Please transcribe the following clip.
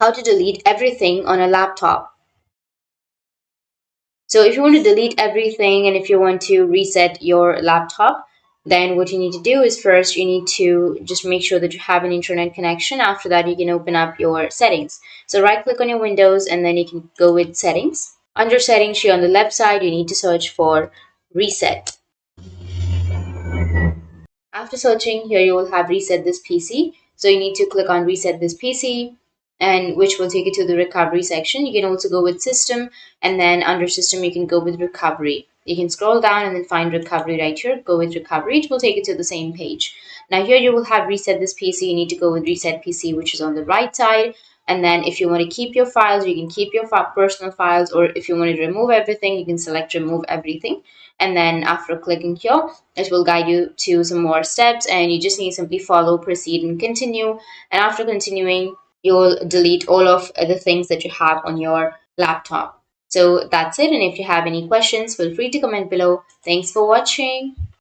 how to delete everything on a laptop. So if you want to delete everything and if you want to reset your laptop, then what you need to do is first you need to just make sure that you have an internet connection. After that, you can open up your settings. So right click on your Windows and then you can go with settings. Under settings here on the left side, you need to search for reset. After searching here, you will have reset this PC. So you need to click on reset this PC, and which will take you to the recovery section. You can also go with system, and then under system, you can go with recovery. You can scroll down and then find recovery right here. Go with recovery. It will take you to the same page. Now here you will have reset this PC. You need to go with reset PC, which is on the right side. And then if you want to keep your files, you can keep your personal files, or if you want to remove everything, you can select remove everything. And then after clicking here, it will guide you to some more steps, and you just need to simply follow, proceed, and continue. And after continuing, you'll delete all of the things that you have on your laptop. So that's it. And if you have any questions, feel free to comment below. Thanks for watching.